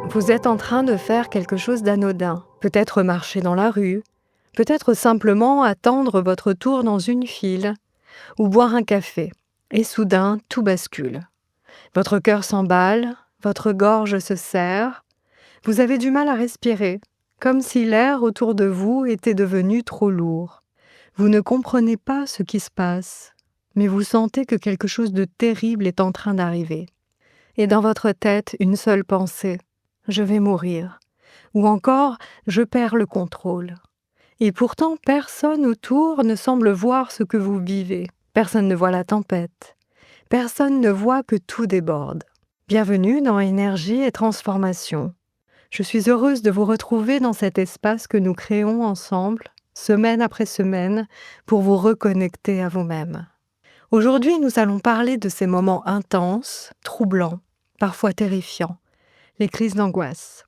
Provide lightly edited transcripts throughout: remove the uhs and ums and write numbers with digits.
Vous êtes en train de faire quelque chose d'anodin, peut-être marcher dans la rue, peut-être simplement attendre votre tour dans une file ou boire un café. Et soudain, tout bascule. Votre cœur s'emballe, votre gorge se serre, vous avez du mal à respirer, comme si l'air autour de vous était devenu trop lourd. Vous ne comprenez pas ce qui se passe, mais vous sentez que quelque chose de terrible est en train d'arriver. Et dans votre tête, une seule pensée: je vais mourir. Ou encore, je perds le contrôle. Et pourtant, personne autour ne semble voir ce que vous vivez. Personne ne voit la tempête. Personne ne voit que tout déborde. Bienvenue dans Énergie et Transformation. Je suis heureuse de vous retrouver dans cet espace que nous créons ensemble, semaine après semaine, pour vous reconnecter à vous-même. Aujourd'hui, nous allons parler de ces moments intenses, troublants, parfois terrifiants, les crises d'angoisse.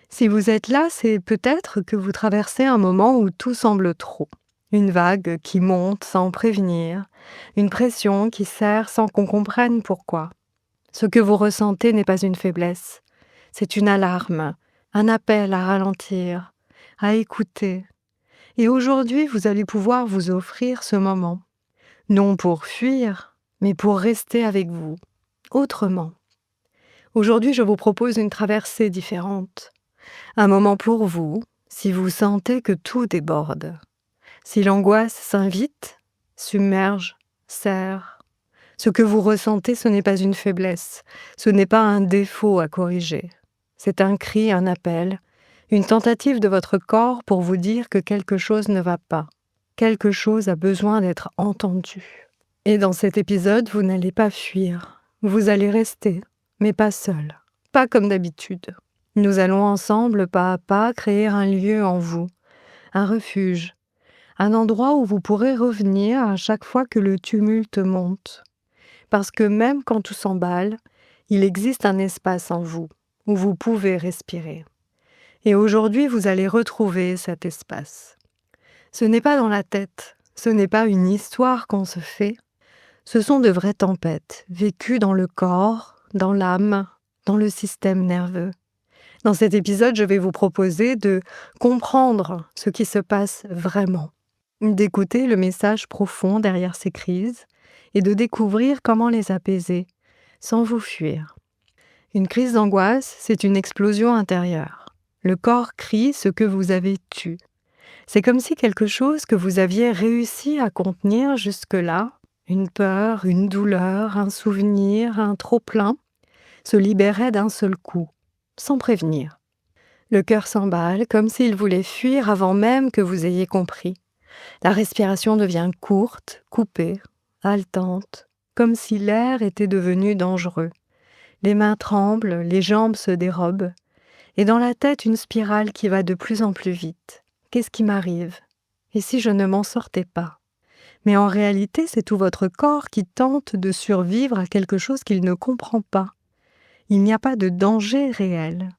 Si vous êtes là, c'est peut-être que vous traversez un moment où tout semble trop. Une vague qui monte sans prévenir, une pression qui serre sans qu'on comprenne pourquoi. Ce que vous ressentez n'est pas une faiblesse, c'est une alarme, un appel à ralentir, à écouter. Et aujourd'hui, vous allez pouvoir vous offrir ce moment. Non pour fuir, mais pour rester avec vous, autrement. Aujourd'hui, je vous propose une traversée différente. Un moment pour vous, si vous sentez que tout déborde. Si l'angoisse s'invite, submerge, serre. Ce que vous ressentez, ce n'est pas une faiblesse, ce n'est pas un défaut à corriger. C'est un cri, un appel, une tentative de votre corps pour vous dire que quelque chose ne va pas. Quelque chose a besoin d'être entendu. Et dans cet épisode, vous n'allez pas fuir. Vous allez rester, mais pas seul. Pas comme d'habitude. Nous allons ensemble, pas à pas, créer un lieu en vous, un refuge, un endroit où vous pourrez revenir à chaque fois que le tumulte monte. Parce que même quand tout s'emballe, il existe un espace en vous, où vous pouvez respirer. Et aujourd'hui, vous allez retrouver cet espace. Ce n'est pas dans la tête, ce n'est pas une histoire qu'on se fait, ce sont de vraies tempêtes, vécues dans le corps, dans l'âme, dans le système nerveux. Dans cet épisode, je vais vous proposer de comprendre ce qui se passe vraiment, d'écouter le message profond derrière ces crises et de découvrir comment les apaiser sans vous fuir. Une crise d'angoisse, c'est une explosion intérieure. Le corps crie ce que vous avez tu. C'est comme si quelque chose que vous aviez réussi à contenir jusque-là, une peur, une douleur, un souvenir, un trop-plein, se libérait d'un seul coup, sans prévenir. Le cœur s'emballe comme s'il voulait fuir avant même que vous ayez compris. La respiration devient courte, coupée, haletante, comme si l'air était devenu dangereux. Les mains tremblent, les jambes se dérobent, et dans la tête une spirale qui va de plus en plus vite. Qu'est-ce qui m'arrive? Et si je ne m'en sortais pas? Mais en réalité, c'est tout votre corps qui tente de survivre à quelque chose qu'il ne comprend pas. Il n'y a pas de danger réel.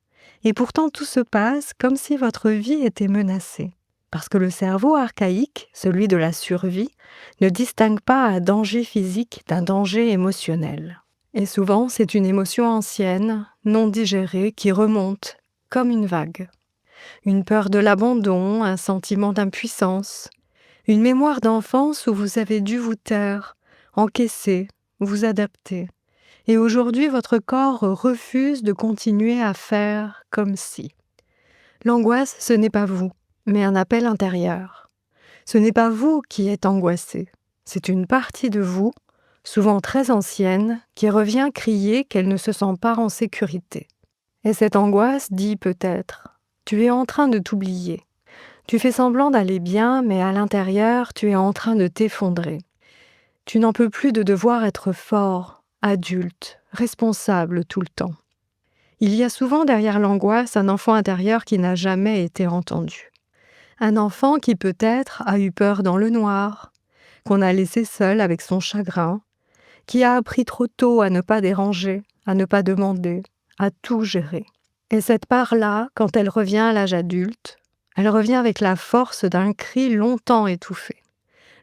Et pourtant, tout se passe comme si votre vie était menacée. Parce que le cerveau archaïque, celui de la survie, ne distingue pas un danger physique d'un danger émotionnel. Et souvent, c'est une émotion ancienne, non digérée, qui remonte, comme une vague. Une peur de l'abandon, un sentiment d'impuissance, une mémoire d'enfance où vous avez dû vous taire, encaisser, vous adapter. Et aujourd'hui, votre corps refuse de continuer à faire comme si. L'angoisse, ce n'est pas vous, mais un appel intérieur. Ce n'est pas vous qui êtes angoissé. C'est une partie de vous, souvent très ancienne, qui revient crier qu'elle ne se sent pas en sécurité. Et cette angoisse dit peut-être: tu es en train de t'oublier. Tu fais semblant d'aller bien, mais à l'intérieur, tu es en train de t'effondrer. Tu n'en peux plus de devoir être fort, adulte, responsable tout le temps. Il y a souvent derrière l'angoisse un enfant intérieur qui n'a jamais été entendu. Un enfant qui peut-être a eu peur dans le noir, qu'on a laissé seul avec son chagrin, qui a appris trop tôt à ne pas déranger, à ne pas demander, à tout gérer. Et cette part-là, quand elle revient à l'âge adulte, elle revient avec la force d'un cri longtemps étouffé.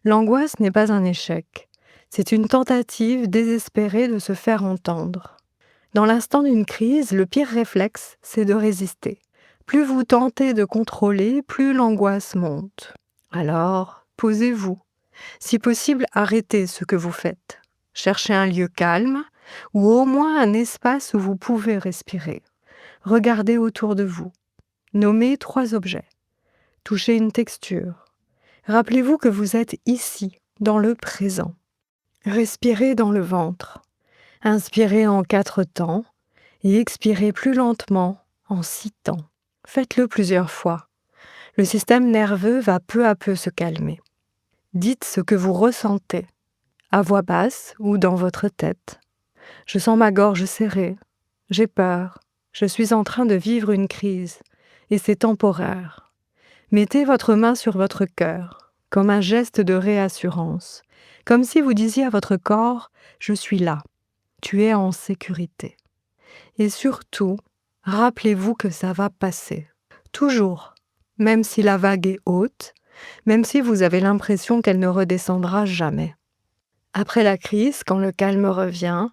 L'angoisse n'est pas un échec. C'est une tentative désespérée de se faire entendre. Dans l'instant d'une crise, le pire réflexe, c'est de résister. Plus vous tentez de contrôler, plus l'angoisse monte. Alors, posez-vous. Si possible, arrêtez ce que vous faites. Cherchez un lieu calme ou au moins un espace où vous pouvez respirer. Regardez autour de vous. Nommez 3 objets. Touchez une texture. Rappelez-vous que vous êtes ici, dans le présent. Respirez dans le ventre. Inspirez en 4 temps et expirez plus lentement en 6 temps. Faites-le plusieurs fois. Le système nerveux va peu à peu se calmer. Dites ce que vous ressentez, à voix basse ou dans votre tête. Je sens ma gorge serrée. J'ai peur. Je suis en train de vivre une crise et c'est temporaire. Mettez votre main sur votre cœur, comme un geste de réassurance, comme si vous disiez à votre corps « Je suis là, tu es en sécurité ». Et surtout, rappelez-vous que ça va passer. Toujours, même si la vague est haute, même si vous avez l'impression qu'elle ne redescendra jamais. Après la crise, quand le calme revient,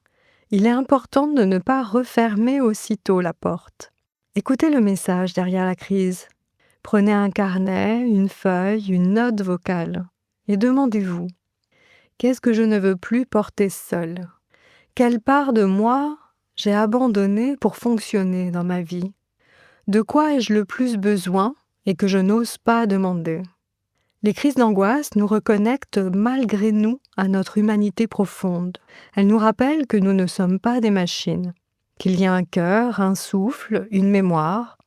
il est important de ne pas refermer aussitôt la porte. Écoutez le message derrière la crise. Prenez un carnet, une feuille, une note vocale et demandez-vous « Qu'est-ce que je ne veux plus porter seul ? Quelle part de moi j'ai abandonné pour fonctionner dans ma vie ? De quoi ai-je le plus besoin et que je n'ose pas demander ?» Les crises d'angoisse nous reconnectent malgré nous à notre humanité profonde. Elles nous rappellent que nous ne sommes pas des machines, qu'il y a un cœur, un souffle, une mémoire,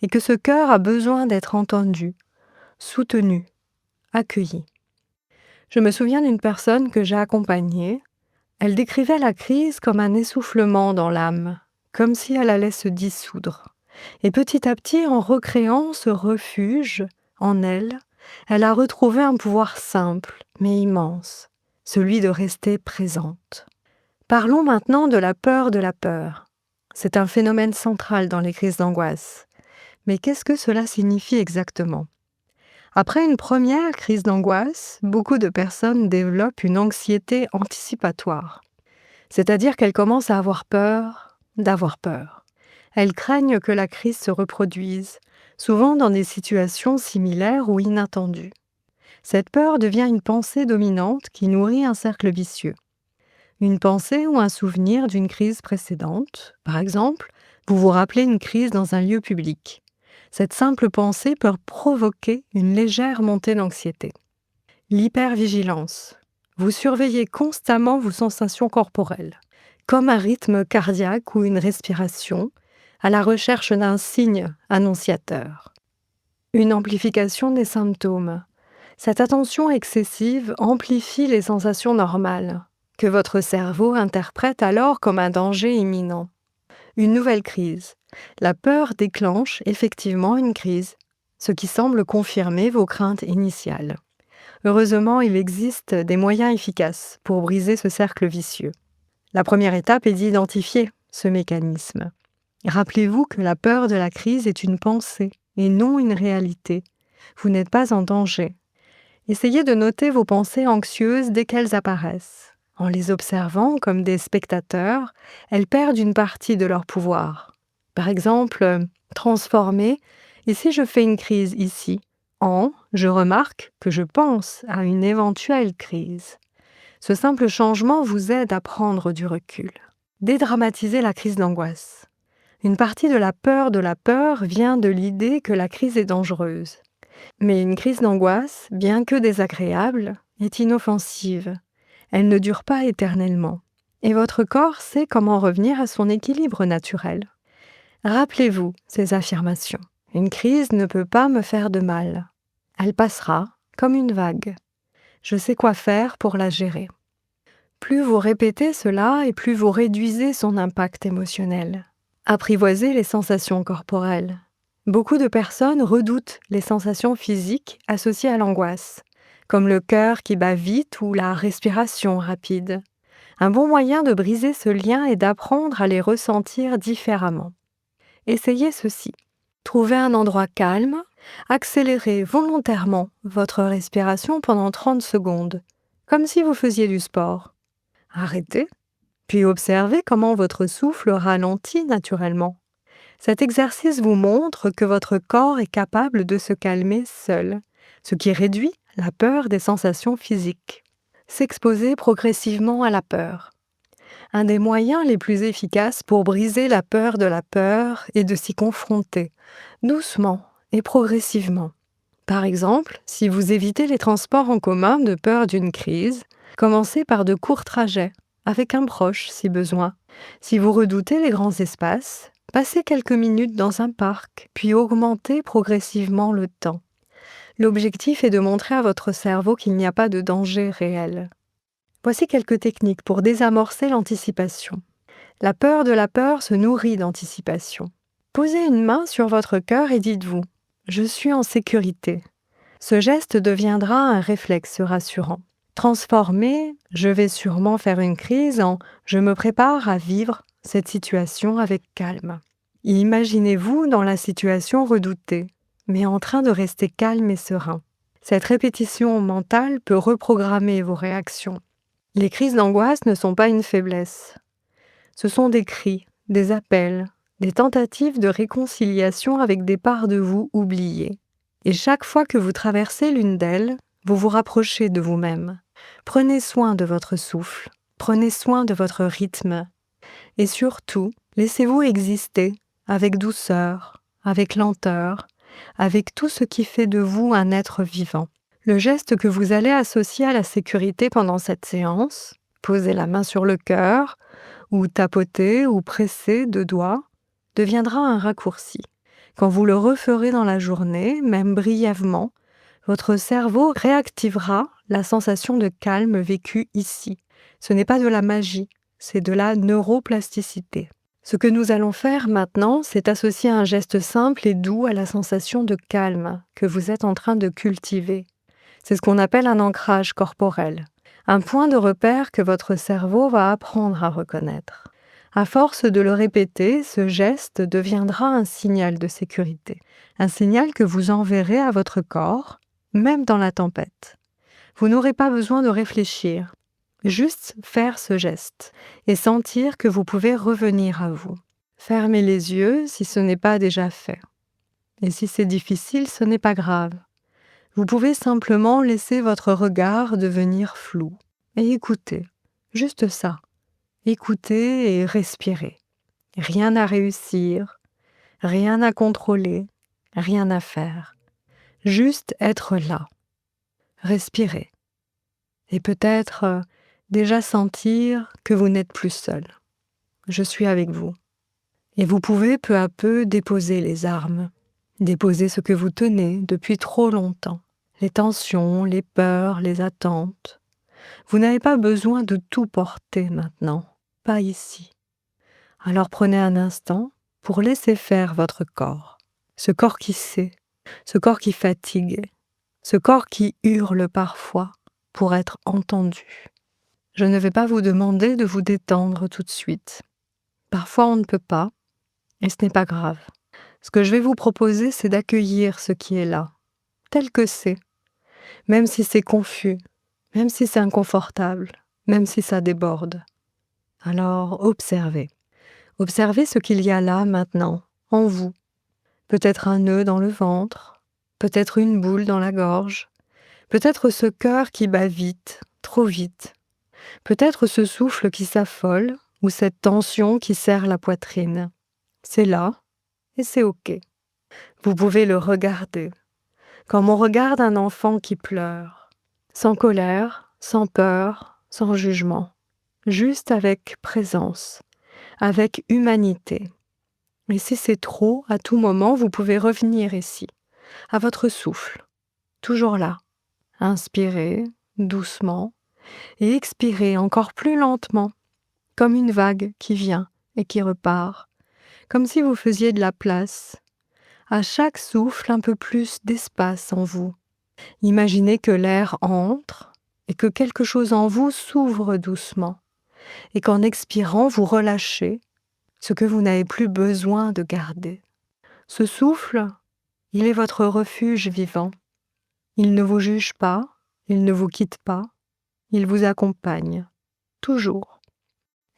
et que ce cœur a besoin d'être entendu, soutenu, accueilli. Je me souviens d'une personne que j'ai accompagnée. Elle décrivait la crise comme un essoufflement dans l'âme, comme si elle allait se dissoudre. Et petit à petit, en recréant ce refuge en elle, elle a retrouvé un pouvoir simple, mais immense, celui de rester présente. Parlons maintenant de la peur de la peur. C'est un phénomène central dans les crises d'angoisse. Mais qu'est-ce que cela signifie exactement ? Après une première crise d'angoisse, beaucoup de personnes développent une anxiété anticipatoire. C'est-à-dire qu'elles commencent à avoir peur d'avoir peur. Elles craignent que la crise se reproduise, souvent dans des situations similaires ou inattendues. Cette peur devient une pensée dominante qui nourrit un cercle vicieux. Une pensée ou un souvenir d'une crise précédente, par exemple, vous vous rappelez une crise dans un lieu public. Cette simple pensée peut provoquer une légère montée d'anxiété. L'hypervigilance. Vous surveillez constamment vos sensations corporelles, comme un rythme cardiaque ou une respiration, à la recherche d'un signe annonciateur. Une amplification des symptômes. Cette attention excessive amplifie les sensations normales, que votre cerveau interprète alors comme un danger imminent. Une nouvelle crise. La peur déclenche effectivement une crise, ce qui semble confirmer vos craintes initiales. Heureusement, il existe des moyens efficaces pour briser ce cercle vicieux. La première étape est d'identifier ce mécanisme. Rappelez-vous que la peur de la crise est une pensée et non une réalité. Vous n'êtes pas en danger. Essayez de noter vos pensées anxieuses dès qu'elles apparaissent. En les observant comme des spectateurs, elles perdent une partie de leur pouvoir. Par exemple, transformer « et si je fais une crise ici ?» en « je remarque que je pense à une éventuelle crise ». Ce simple changement vous aide à prendre du recul. Dédramatiser la crise d'angoisse. Une partie de la peur vient de l'idée que la crise est dangereuse. Mais une crise d'angoisse, bien que désagréable, est inoffensive. Elle ne dure pas éternellement. Et votre corps sait comment revenir à son équilibre naturel. Rappelez-vous ces affirmations. Une crise ne peut pas me faire de mal. Elle passera comme une vague. Je sais quoi faire pour la gérer. Plus vous répétez cela et plus vous réduisez son impact émotionnel. Apprivoisez les sensations corporelles. Beaucoup de personnes redoutent les sensations physiques associées à l'angoisse, comme le cœur qui bat vite ou la respiration rapide. Un bon moyen de briser ce lien est d'apprendre à les ressentir différemment. Essayez ceci. Trouvez un endroit calme, accélérez volontairement votre respiration pendant 30 secondes, comme si vous faisiez du sport. Arrêtez, Puis observez comment votre souffle ralentit naturellement. Cet exercice vous montre que votre corps est capable de se calmer seul, ce qui réduit la peur des sensations physiques. S'exposer progressivement à la peur. Un des moyens les plus efficaces pour briser la peur est de s'y confronter, doucement et progressivement. Par exemple, si vous évitez les transports en commun de peur d'une crise, commencez par de courts trajets, avec un proche si besoin. Si vous redoutez les grands espaces, passez quelques minutes dans un parc, puis augmentez progressivement le temps. L'objectif est de montrer à votre cerveau qu'il n'y a pas de danger réel. Voici quelques techniques pour désamorcer l'anticipation. La peur de la peur se nourrit d'anticipation. Posez une main sur votre cœur et dites-vous « Je suis en sécurité ». Ce geste deviendra un réflexe rassurant. Transformez « Je vais sûrement faire une crise » en « Je me prépare à vivre cette situation avec calme ». Imaginez-vous dans la situation redoutée, mais en train de rester calme et serein. Cette répétition mentale peut reprogrammer vos réactions. Les crises d'angoisse ne sont pas une faiblesse. Ce sont des cris, des appels, des tentatives de réconciliation avec des parts de vous oubliées. Et chaque fois que vous traversez l'une d'elles, vous vous rapprochez de vous-même. Prenez soin de votre souffle, prenez soin de votre rythme. Et surtout, laissez-vous exister avec douceur, avec lenteur, avec tout ce qui fait de vous un être vivant. Le geste que vous allez associer à la sécurité pendant cette séance, poser la main sur le cœur, ou tapoter ou presser deux doigts, deviendra un raccourci. Quand vous le referez dans la journée, même brièvement, votre cerveau réactivera la sensation de calme vécue ici. Ce n'est pas de la magie, c'est de la neuroplasticité. Ce que nous allons faire maintenant, c'est associer un geste simple et doux à la sensation de calme que vous êtes en train de cultiver. C'est ce qu'on appelle un ancrage corporel, un point de repère que votre cerveau va apprendre à reconnaître. À force de le répéter, ce geste deviendra un signal de sécurité, un signal que vous enverrez à votre corps, même dans la tempête. Vous n'aurez pas besoin de réfléchir, juste faire ce geste et sentir que vous pouvez revenir à vous. Fermez les yeux si ce n'est pas déjà fait. Et si c'est difficile, ce n'est pas grave. Vous pouvez simplement laisser votre regard devenir flou et écouter, juste ça. Écoutez et respirez. Rien à réussir, rien à contrôler, rien à faire. Juste être là. Respirez. Et peut-être déjà sentir que vous n'êtes plus seul. Je suis avec vous. Et vous pouvez peu à peu déposer les armes, déposer ce que vous tenez depuis trop longtemps. Les tensions, les peurs, les attentes. Vous n'avez pas besoin de tout porter maintenant, pas ici. Alors prenez un instant pour laisser faire votre corps. Ce corps qui sait, ce corps qui fatigue, ce corps qui hurle parfois pour être entendu. Je ne vais pas vous demander de vous détendre tout de suite. Parfois on ne peut pas, et ce n'est pas grave. Ce que je vais vous proposer, c'est d'accueillir ce qui est là, tel que c'est, même si c'est confus, même si c'est inconfortable, même si ça déborde. Alors observez. Observez ce qu'il y a là maintenant, en vous. Peut-être un nœud dans le ventre, peut-être une boule dans la gorge, peut-être ce cœur qui bat vite, trop vite, peut-être ce souffle qui s'affole ou cette tension qui serre la poitrine. C'est là et c'est OK. Vous pouvez le regarder, comme on regarde un enfant qui pleure, sans colère, sans peur, sans jugement, juste avec présence, avec humanité. Et si c'est trop, à tout moment, vous pouvez revenir ici, à votre souffle, toujours là. Inspirez doucement et expirez encore plus lentement, comme une vague qui vient et qui repart, comme si vous faisiez de la place. À chaque souffle, un peu plus d'espace en vous. Imaginez que l'air entre et que quelque chose en vous s'ouvre doucement et qu'en expirant, vous relâchez ce que vous n'avez plus besoin de garder. Ce souffle, il est votre refuge vivant. Il ne vous juge pas, il ne vous quitte pas, il vous accompagne, toujours.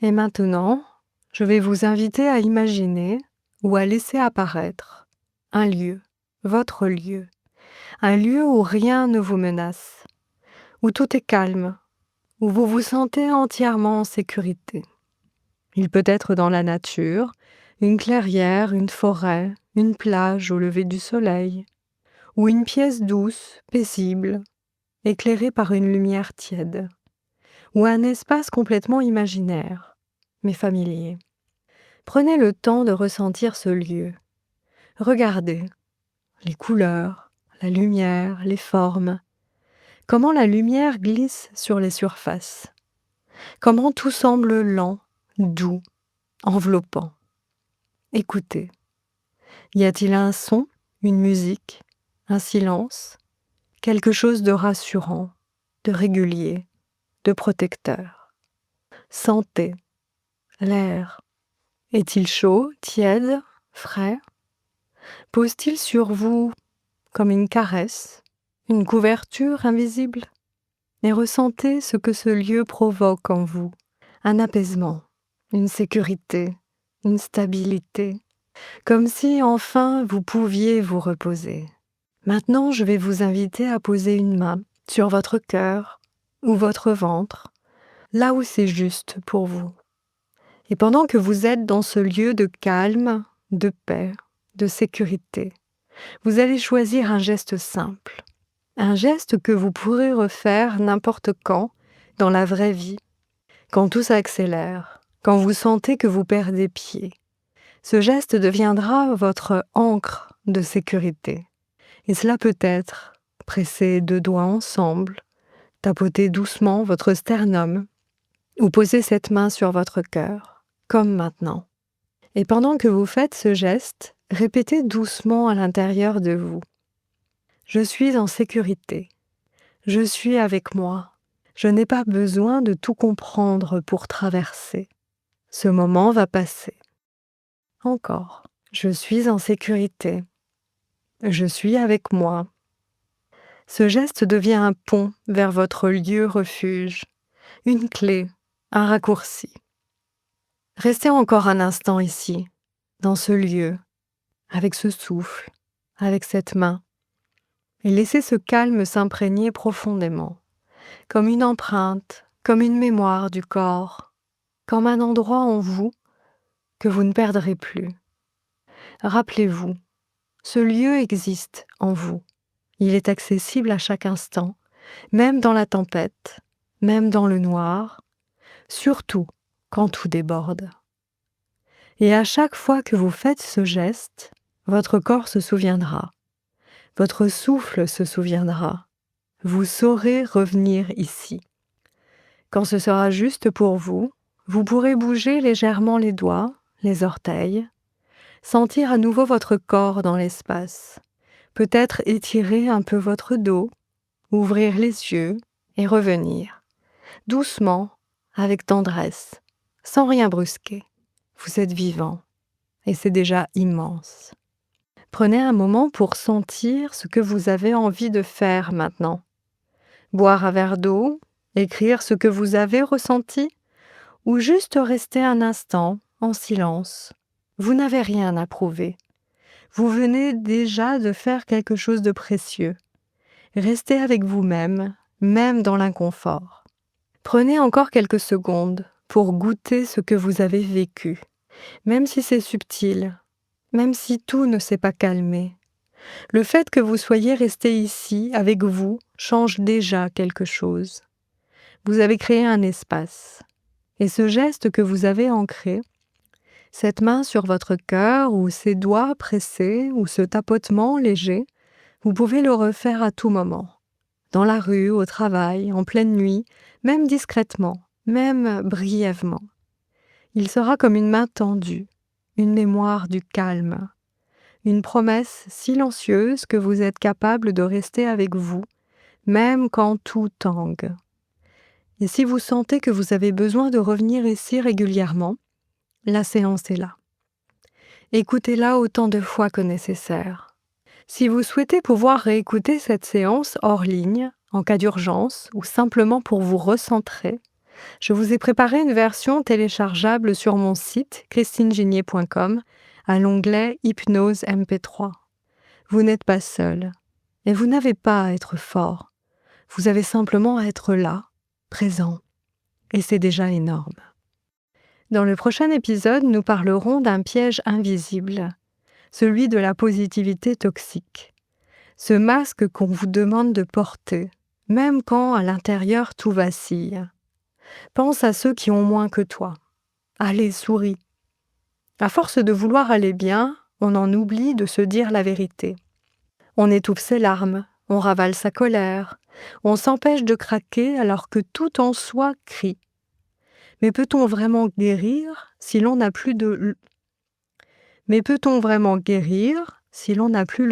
Et maintenant, je vais vous inviter à imaginer ou à laisser apparaître un lieu, votre lieu, un lieu où rien ne vous menace, où tout est calme, où vous vous sentez entièrement en sécurité. Il peut être dans la nature, une clairière, une forêt, une plage au lever du soleil, ou une pièce douce, paisible, éclairée par une lumière tiède, ou un espace complètement imaginaire, mais familier. Prenez le temps de ressentir ce lieu. Regardez les couleurs, la lumière, les formes, comment la lumière glisse sur les surfaces, comment tout semble lent, doux, enveloppant. Écoutez. Y a-t-il un son, une musique, un silence, quelque chose de rassurant, de régulier, de protecteur? Sentez l'air. Est-il chaud, tiède, frais? Pose-t-il sur vous comme une caresse, une couverture invisible? Et ressentez ce que ce lieu provoque en vous. Un apaisement, une sécurité, une stabilité, comme si enfin vous pouviez vous reposer. Maintenant, je vais vous inviter à poser une main sur votre cœur ou votre ventre, là où c'est juste pour vous. Et pendant que vous êtes dans ce lieu de calme, de paix, de sécurité, vous allez choisir un geste simple, un geste que vous pourrez refaire n'importe quand dans la vraie vie, quand tout s'accélère, quand vous sentez que vous perdez pied. Ce geste deviendra votre ancre de sécurité. Et cela peut être presser 2 doigts ensemble, tapoter doucement votre sternum ou poser cette main sur votre cœur, comme maintenant. Et pendant que vous faites ce geste, répétez doucement à l'intérieur de vous. Je suis en sécurité. Je suis avec moi. Je n'ai pas besoin de tout comprendre pour traverser. Ce moment va passer. Encore. Je suis en sécurité. Je suis avec moi. Ce geste devient un pont vers votre lieu refuge, une clé, un raccourci. Restez encore un instant ici, dans ce lieu, avec ce souffle, avec cette main, et laissez ce calme s'imprégner profondément, comme une empreinte, comme une mémoire du corps, comme un endroit en vous que vous ne perdrez plus. Rappelez-vous, ce lieu existe en vous. Il est accessible à chaque instant, même dans la tempête, même dans le noir, surtout quand tout déborde. Et à chaque fois que vous faites ce geste, votre corps se souviendra, votre souffle se souviendra, vous saurez revenir ici. Quand ce sera juste pour vous, vous pourrez bouger légèrement les doigts, les orteils, sentir à nouveau votre corps dans l'espace, peut-être étirer un peu votre dos, ouvrir les yeux et revenir, doucement, avec tendresse, sans rien brusquer. Vous êtes vivant et c'est déjà immense. Prenez un moment pour sentir ce que vous avez envie de faire maintenant. Boire un verre d'eau, écrire ce que vous avez ressenti ou juste rester un instant en silence. Vous n'avez rien à prouver. Vous venez déjà de faire quelque chose de précieux. Restez avec vous-même, même dans l'inconfort. Prenez encore quelques secondes pour goûter ce que vous avez vécu, même si c'est subtil, même si tout ne s'est pas calmé. Le fait que vous soyez resté ici avec vous change déjà quelque chose. Vous avez créé un espace. Et ce geste que vous avez ancré, cette main sur votre cœur ou ces doigts pressés ou ce tapotement léger, vous pouvez le refaire à tout moment. Dans la rue, au travail, en pleine nuit, même discrètement, même brièvement. Il sera comme une main tendue, une mémoire du calme, une promesse silencieuse que vous êtes capable de rester avec vous, même quand tout tangue. Et si vous sentez que vous avez besoin de revenir ici régulièrement, la séance est là. Écoutez-la autant de fois que nécessaire. Si vous souhaitez pouvoir réécouter cette séance hors ligne, en cas d'urgence ou simplement pour vous recentrer, Je vous ai préparé une version téléchargeable sur mon site christineginier.com à l'onglet Hypnose MP3. Vous n'êtes pas seul et vous n'avez pas à être fort. Vous avez simplement à être là, présent, et c'est déjà énorme. Dans le prochain épisode, nous parlerons d'un piège invisible, celui de la positivité toxique. Ce masque qu'on vous demande de porter, même quand à l'intérieur tout vacille. Pense à ceux qui ont moins que toi. Allez, souris. À force de vouloir aller bien, on en oublie de se dire la vérité. On étouffe ses larmes, on ravale sa colère, on s'empêche de craquer alors que tout en soi crie. Mais peut-on vraiment guérir si l'on n'a plus le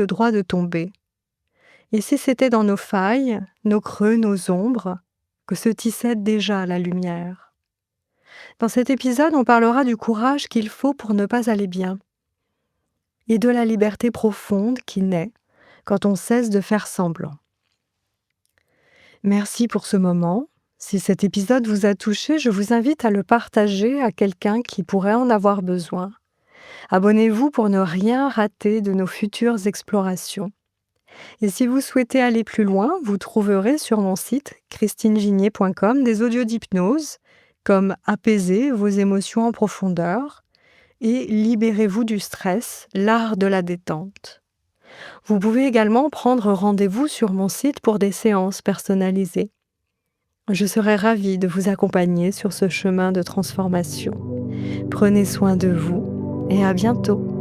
droit de tomber? Et si c'était dans nos failles, nos creux, nos ombres, que se tissait déjà la lumière? Dans cet épisode, on parlera du courage qu'il faut pour ne pas aller bien et de la liberté profonde qui naît quand on cesse de faire semblant. Merci pour ce moment. Si cet épisode vous a touché, je vous invite à le partager à quelqu'un qui pourrait en avoir besoin. Abonnez-vous pour ne rien rater de nos futures explorations. Et si vous souhaitez aller plus loin, vous trouverez sur mon site christineginier.com des audios d'hypnose comme Apaiser vos émotions en profondeur et Libérez-vous du stress, l'art de la détente. Vous pouvez également prendre rendez-vous sur mon site pour des séances personnalisées. Je serai ravie de vous accompagner sur ce chemin de transformation. Prenez soin de vous et à bientôt.